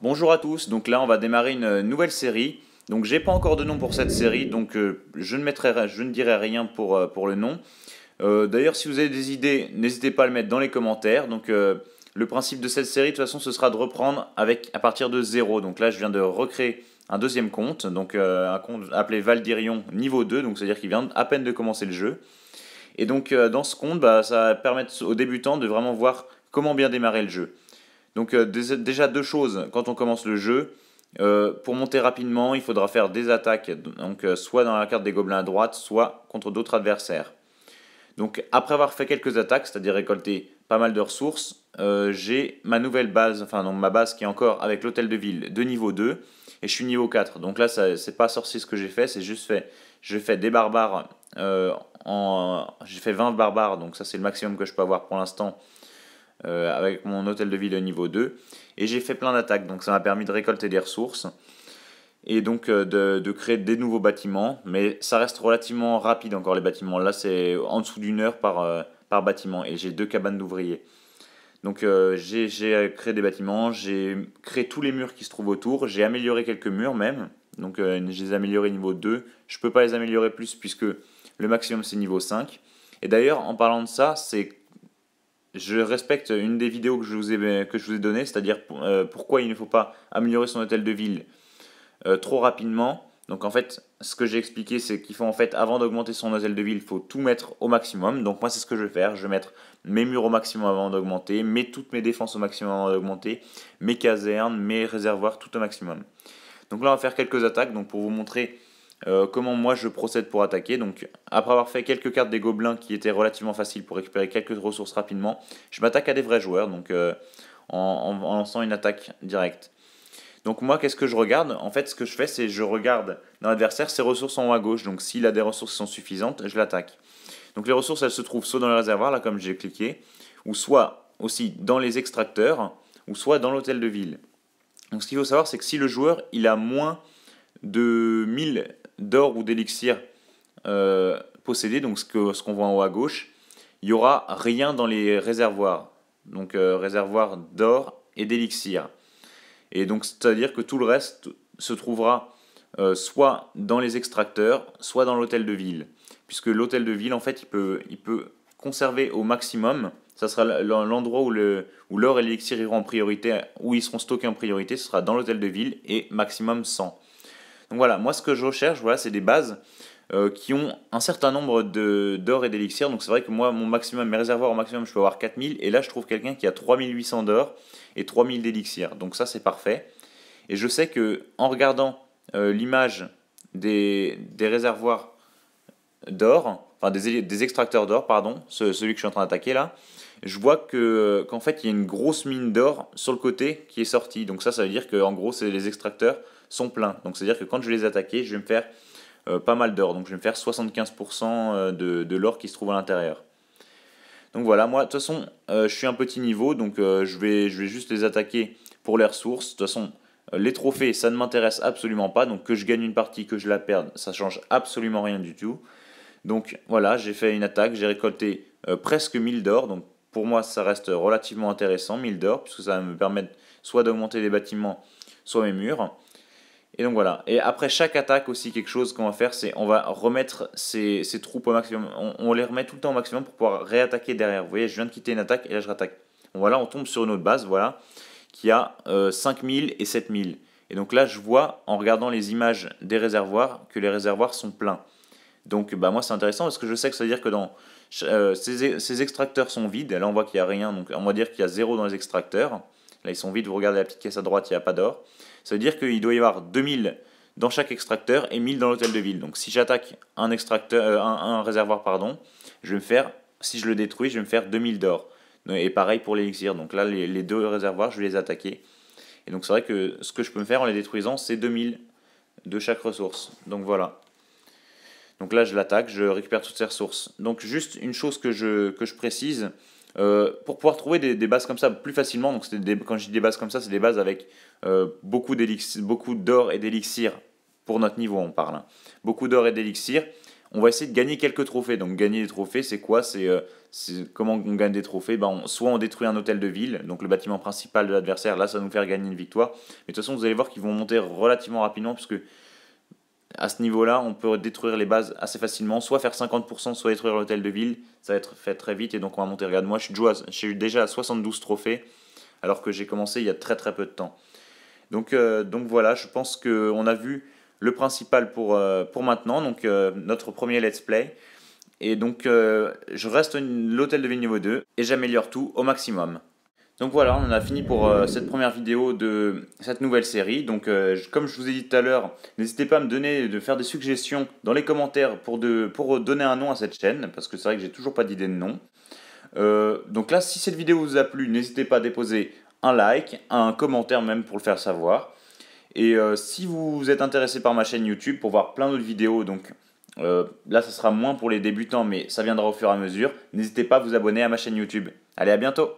Bonjour à tous, donc là on va démarrer une nouvelle série. Donc j'ai pas encore de nom pour cette série, donc je ne dirai rien pour le nom. D'ailleurs si vous avez des idées, n'hésitez pas à le mettre dans les commentaires. Donc le principe de cette série de toute façon ce sera de reprendre à partir de zéro. Donc là je viens de recréer un deuxième compte, donc un compte appelé Valdirion niveau 2, donc c'est-à-dire qu'il vient à peine de commencer le jeu. Et donc dans ce compte, ça va permettre aux débutants de vraiment voir comment bien démarrer le jeu. Donc déjà deux choses quand on commence le jeu. Pour monter rapidement, il faudra faire des attaques, donc soit dans la carte des gobelins à droite, soit contre d'autres adversaires. Donc après avoir fait quelques attaques, c'est-à-dire récolter pas mal de ressources, j'ai ma nouvelle base, enfin non, ma base qui est encore avec l'hôtel de ville de niveau 2, et je suis niveau 4. Donc là, c'est pas sorcier ce que j'ai fait, c'est juste j'ai fait des barbares, j'ai fait 20 barbares, donc ça c'est le maximum que je peux avoir pour l'instant avec mon hôtel de ville niveau 2. Et j'ai fait plein d'attaques, donc ça m'a permis de récolter des ressources et donc de créer des nouveaux bâtiments. Mais ça reste relativement rapide encore les bâtiments. Là c'est en dessous d'une heure par bâtiment et j'ai deux cabanes d'ouvriers. Donc j'ai créé des bâtiments, j'ai créé tous les murs qui se trouvent autour, j'ai amélioré quelques murs même. Donc je les ai améliorés niveau 2. Je peux pas les améliorer plus puisque le maximum c'est niveau 5. Et d'ailleurs en parlant de ça, je respecte une des vidéos que je vous ai données, c'est-à-dire pourquoi il ne faut pas améliorer son hôtel de ville trop rapidement. Donc en fait, ce que j'ai expliqué, c'est qu'il faut en fait, avant d'augmenter son hôtel de ville, il faut tout mettre au maximum. Donc moi, c'est ce que je vais faire. Je vais mettre mes murs au maximum avant d'augmenter, toutes mes défenses au maximum avant d'augmenter, mes casernes, mes réservoirs, tout au maximum. Donc là, on va faire quelques attaques, donc pour vous montrer comment moi je procède pour attaquer. Donc après avoir fait quelques cartes des gobelins qui étaient relativement faciles pour récupérer quelques ressources rapidement, je m'attaque à des vrais joueurs, donc en lançant une attaque directe. Donc moi, qu'est-ce que je regarde? En fait, ce que je fais, c'est je regarde dans l'adversaire ses ressources en haut à gauche. Donc s'il a des ressources qui sont suffisantes, je l'attaque. Donc les ressources, elles se trouvent soit dans le réservoir, là comme j'ai cliqué, ou soit aussi dans les extracteurs, ou soit dans l'hôtel de ville. Donc ce qu'il faut savoir, c'est que si le joueur il a moins de 1000 d'or ou d'élixir possédés, donc ce qu'on voit en haut à gauche, il n'y aura rien dans les réservoirs. Donc réservoirs d'or et d'élixir. Et donc c'est-à-dire que tout le reste se trouvera soit dans les extracteurs, soit dans l'hôtel de ville. Puisque l'hôtel de ville, en fait, il peut conserver au maximum. Ça sera l'endroit où l'or et l'élixir iront en priorité, où ils seront stockés en priorité, ce sera dans l'hôtel de ville et maximum 100. Donc voilà, moi ce que je recherche, voilà, c'est des bases qui ont un certain nombre d'or et d'élixir. Donc c'est vrai que moi, mon maximum, mes réservoirs au maximum, je peux avoir 4000. Et là, je trouve quelqu'un qui a 3800 d'or et 3000 d'élixir. Donc ça, c'est parfait. Et je sais que en regardant l'image des réservoirs d'or, enfin des extracteurs d'or, pardon, celui que je suis en train d'attaquer là, je vois qu'en fait, il y a une grosse mine d'or sur le côté qui est sortie. Donc ça veut dire que en gros, les extracteurs sont pleins. Donc c'est-à-dire que quand je vais les attaquer, je vais me faire pas mal d'or. Donc je vais me faire 75% de l'or qui se trouve à l'intérieur. Donc voilà, moi de toute façon, je suis un petit niveau, donc je vais juste les attaquer pour les ressources. De toute façon, les trophées, ça ne m'intéresse absolument pas. Donc que je gagne une partie, que je la perde, ça change absolument rien du tout. Donc voilà, j'ai fait une attaque, j'ai récolté presque 1000 d'or. Donc pour moi, ça reste relativement intéressant, 1000 d'or, puisque ça va me permettre soit d'augmenter les bâtiments, soit mes murs. Et donc voilà. Et après chaque attaque aussi, quelque chose qu'on va faire, c'est on va remettre ces troupes au maximum. On les remet tout le temps au maximum pour pouvoir réattaquer derrière. Vous voyez, je viens de quitter une attaque et là je rattaque. Bon, voilà, on tombe sur une autre base, voilà, qui a 5000 et 7000. Et donc là, je vois, en regardant les images des réservoirs, que les réservoirs sont pleins. Donc bah, moi, c'est intéressant parce que je sais que ça veut dire que ces extracteurs sont vides. Là, on voit qu'il n'y a rien. Donc on va dire qu'il y a 0 dans les extracteurs. Là, ils sont vides. Vous regardez la petite caisse à droite, il n'y a pas d'or. Ça veut dire qu'il doit y avoir 2000 dans chaque extracteur et 1000 dans l'hôtel de ville. Donc si j'attaque un réservoir, pardon, je vais me faire, si je le détruis, je vais me faire 2000 d'or. Et pareil pour l'élixir. Donc là, les deux réservoirs, je vais les attaquer. Et donc c'est vrai que ce que je peux me faire en les détruisant, c'est 2000 de chaque ressource. Donc voilà. Donc là, je l'attaque, je récupère toutes ces ressources. Donc juste une chose que je précise, pour pouvoir trouver des bases comme ça plus facilement, donc quand je dis des bases comme ça, c'est des bases avec beaucoup d'or et d'élixir, pour notre niveau on parle, hein. Beaucoup d'or et d'élixir, on va essayer de gagner quelques trophées. Donc gagner des trophées, c'est quoi? C'est comment on gagne des trophées? Soit on détruit un hôtel de ville, donc le bâtiment principal de l'adversaire, là ça va nous faire gagner une victoire. Mais de toute façon, vous allez voir qu'ils vont monter relativement rapidement, puisque à ce niveau-là, on peut détruire les bases assez facilement, soit faire 50%, soit détruire l'hôtel de ville, ça va être fait très vite, et donc on va monter. Regarde, moi je suis déjà à 72 trophées, alors que j'ai commencé il y a très très peu de temps. Donc voilà, je pense qu'on a vu le principal pour maintenant, donc notre premier let's play. Et donc je reste l'hôtel de ville niveau 2 et j'améliore tout au maximum. Donc voilà, on en a fini pour cette première vidéo de cette nouvelle série. Donc comme je vous ai dit tout à l'heure, n'hésitez pas à de faire des suggestions dans les commentaires pour donner un nom à cette chaîne, parce que c'est vrai que j'ai toujours pas d'idée de nom. Donc là, si cette vidéo vous a plu, n'hésitez pas à déposer un like, un commentaire même pour le faire savoir. Et si vous êtes intéressé par ma chaîne YouTube pour voir plein d'autres vidéos, donc là ça sera moins pour les débutants, mais ça viendra au fur et à mesure, n'hésitez pas à vous abonner à ma chaîne YouTube. Allez, à bientôt!